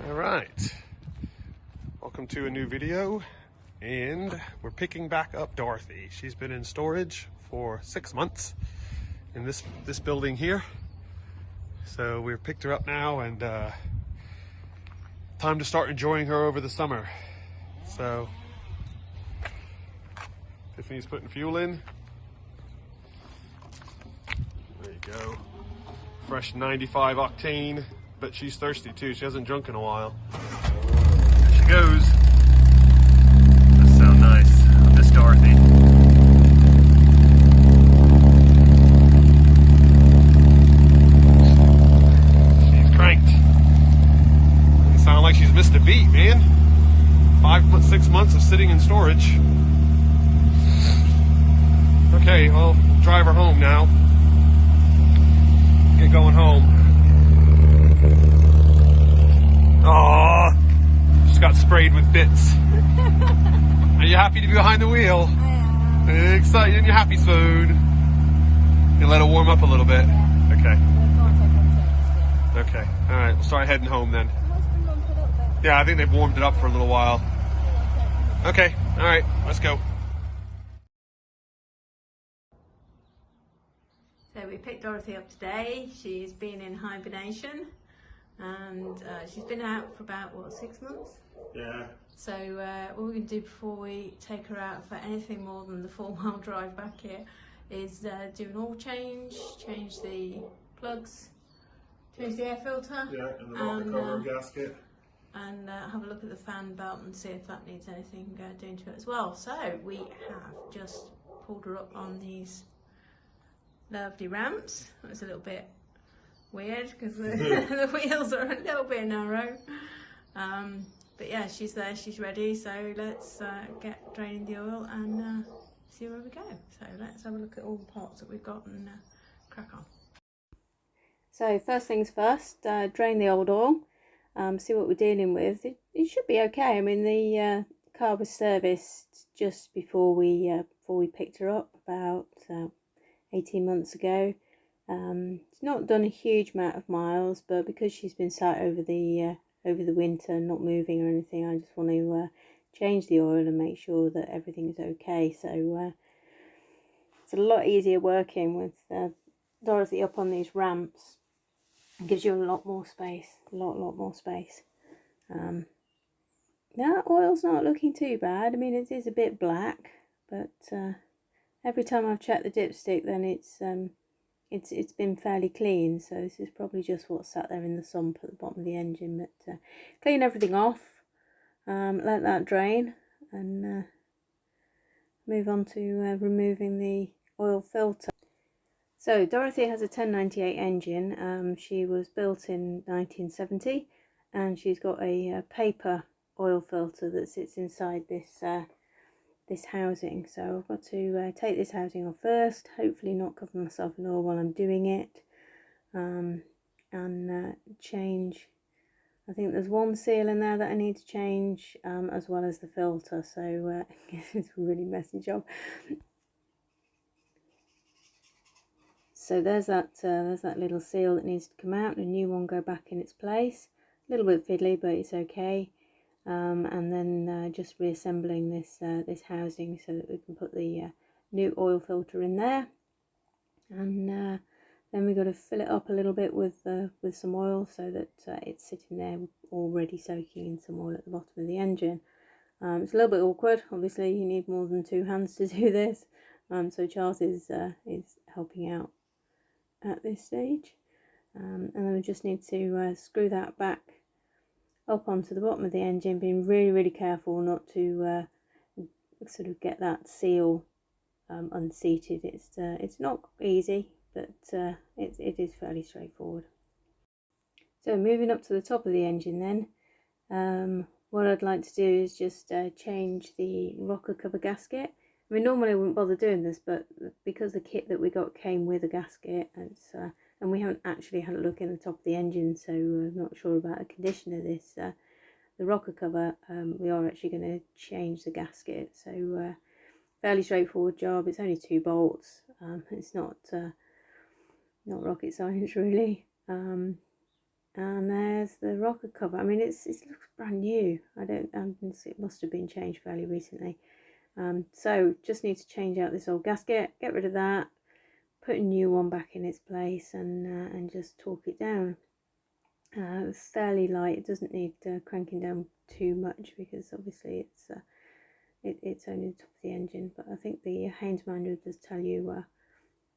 Alright, welcome to a new video, and we're picking back up Dorothy. She's been in storage for 6 months in this building here. So we've picked her up now, and time to start enjoying her over the summer. So Tiffany's putting fuel in. There you go. Fresh 95 octane. But she's thirsty too. She hasn't drunk in a while. There she goes. That's so nice. I miss Dorothy. She's cranked. Doesn't sound like she's missed a beat, man. 6 months of sitting in storage. Okay, I'll drive her home now. Get going home. Aww, just got sprayed with bits. Are you happy to be behind the wheel? I am. Excited, you're happy, spoon. You let it warm up a little bit? Yeah. Okay. Okay, alright, we'll start heading home then. Yeah, I think they've warmed it up for a little while. Okay, alright, let's go. So we picked Dorothy up today. She's been in hibernation. And she's been out for about, 6 months? Yeah. So what we're going to do before we take her out for anything more than the 4-mile drive back here is do an oil change the plugs, change the air filter. Yeah, and the rocker cover gasket. And have a look at the fan belt and see if that needs anything doing to it as well. So we have just pulled her up on these lovely ramps. It was a little bit weird because the wheels are a little bit narrow, but yeah, she's there, she's ready. So let's get draining the oil and see where we go. So let's have a look at all the parts that we've got and crack on. So first things first, drain the old oil, see what we're dealing with. It should be okay. I mean, the car was serviced just before we picked her up about 18 months ago. It's not done a huge amount of miles, but because she's been sat over the winter, not moving or anything, I just want to change the oil and make sure that everything is okay. So it's a lot easier working with Dorothy up on these ramps. It gives you a lot more space, a lot more space. That oil's not looking too bad. I mean, it is a bit black, but every time I've checked the dipstick, then it's been fairly clean, so this is probably just what's sat there in the sump at the bottom of the engine. But clean everything off, let that drain, and move on to removing the oil filter. So Dorothy has a 1098 engine. She was built in 1970, and she's got a paper oil filter that sits inside this housing. So I've got to take this housing off first, hopefully not cover myself in oil while I'm doing it, and change. I think there's one seal in there that I need to change, as well as the filter. So it's a really messy job. So there's that little seal that needs to come out and a new one go back in its place. A little bit fiddly, but it's okay. And then just reassembling this housing so that we can put the new oil filter in there, and then we've got to fill it up a little bit with some oil so that it's sitting there already soaking in some oil at the bottom of the engine. It's a little bit awkward. Obviously, you need more than 2 hands to do this, so Charles is helping out at this stage, and then we just need to screw that back up onto the bottom of the engine, being really careful not to sort of get that seal unseated. It's not easy, but it is fairly straightforward. So moving up to the top of the engine then, what I'd like to do is just change the rocker cover gasket. I mean, normally I wouldn't bother doing this, but because the kit that we got came with a gasket, and we haven't actually had a look in the top of the engine, so I'm not sure about the condition of this. The rocker cover, we are actually going to change the gasket, so fairly straightforward job. It's only 2 bolts. It's not rocket science really, And there's the rocker cover. I mean, it looks brand new. It must have been changed fairly recently. So just need to change out this old gasket, get rid of that, put a new one back in its place, and just torque it down. It's fairly light. It doesn't need cranking down too much because obviously it's only the top of the engine. But I think the Haynes manual does tell you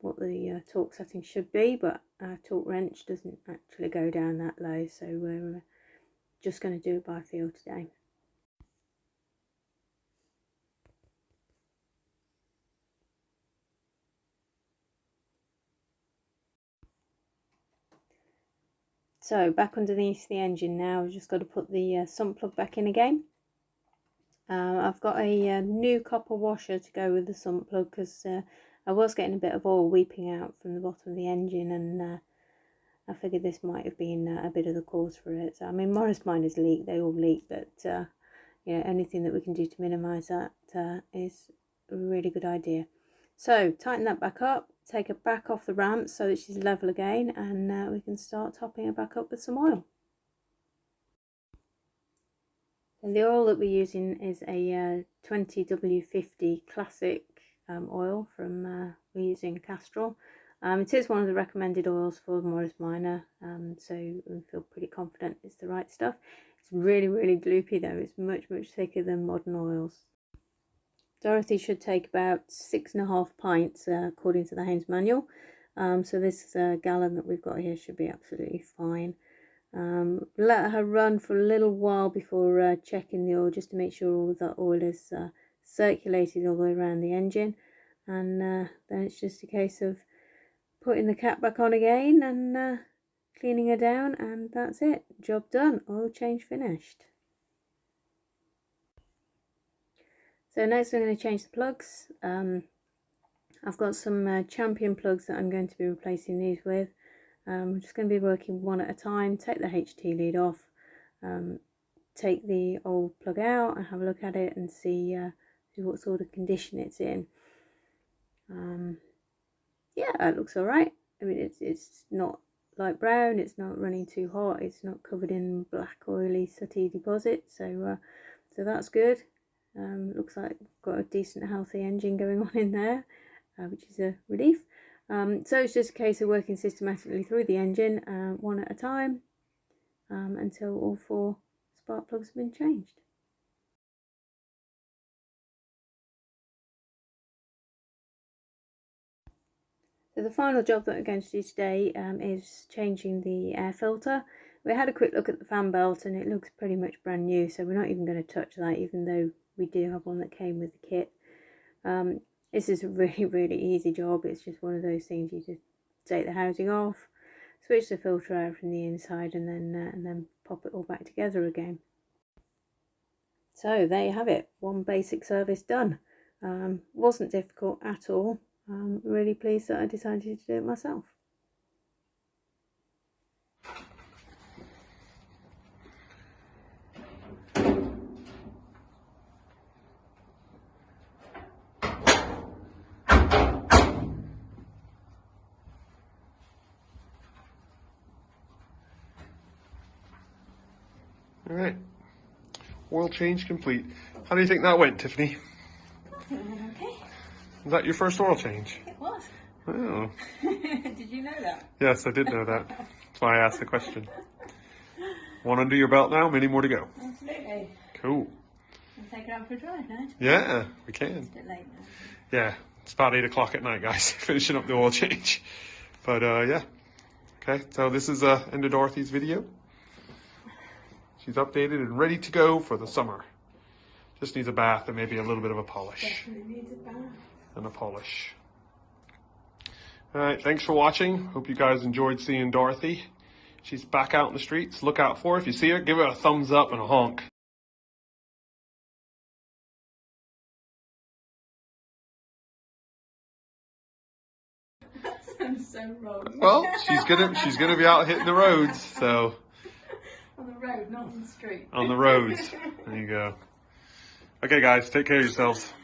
what the torque setting should be, but our torque wrench doesn't actually go down that low, so we're just going to do it by feel today. So back underneath the engine now, I've just got to put the sump plug back in again. I've got a new copper washer to go with the sump plug because I was getting a bit of oil weeping out from the bottom of the engine, and I figured this might have been a bit of the cause for it. So, I mean, Morris miners leak, they all leak, but you know, anything that we can do to minimise that is a really good idea. So tighten that back up, take her back off the ramp so that she's level again, and we can start topping her back up with some oil. And the oil that we're using is a 20W50 classic oil from we're using Castrol. It is one of the recommended oils for the Morris Minor, so we feel pretty confident it's the right stuff. It's really, really gloopy though. It's much, much thicker than modern oils. Dorothy should take about 6.5 pints according to the Haynes manual. So this gallon that we've got here should be absolutely fine. Let her run for a little while before checking the oil, just to make sure all of that oil is circulated all the way around the engine, and then it's just a case of putting the cap back on again and cleaning her down, and that's it, job done, oil change finished. So next I'm going to change the plugs. I've got some Champion plugs that I'm going to be replacing these with. I'm just going to be working one at a time. Take the HT lead off, take the old plug out and have a look at it and see what sort of condition it's in. Yeah, it looks alright. I mean, it's not light brown, it's not running too hot, it's not covered in black oily sooty deposits, so that's good. Looks like we've got a decent healthy engine going on in there, which is a relief. So it's just a case of working systematically through the engine one at a time until all 4 spark plugs have been changed. So the final job that we're going to do today is changing the air filter. We had a quick look at the fan belt and it looks pretty much brand new, so we're not even going to touch that, even though we do have one that came with the kit. This is a really, really easy job. It's just one of those things, you just take the housing off, switch the filter out from the inside, and then pop it all back together again. So there you have it, one basic service done. Wasn't difficult at all. Really pleased that I decided to do it myself. All right, oil change complete. How do you think that went, Tiffany? Okay. Was that your first oil change? It was. Oh. Did you know that? Yes, I did know that. That's why I asked the question. One under your belt now, many more to go. Absolutely. Cool. We'll take it out for a drive now. Yeah, we can. It's a bit late now. Yeah, it's about 8 o'clock at night, guys, finishing up the oil change. But yeah, okay, so this is the end of Dorothy's video. She's updated and ready to go for the summer. Just needs a bath and maybe a little bit of a polish. Definitely needs a bath. And a polish. All right, thanks for watching. Hope you guys enjoyed seeing Dorothy. She's back out in the streets. Look out for her. If you see her, give her a thumbs up and a honk. That sounds so wrong. Well, she's gonna be out hitting the roads, so. On the road, not on the street. On the roads. There you go. Okay, guys, take care of yourselves.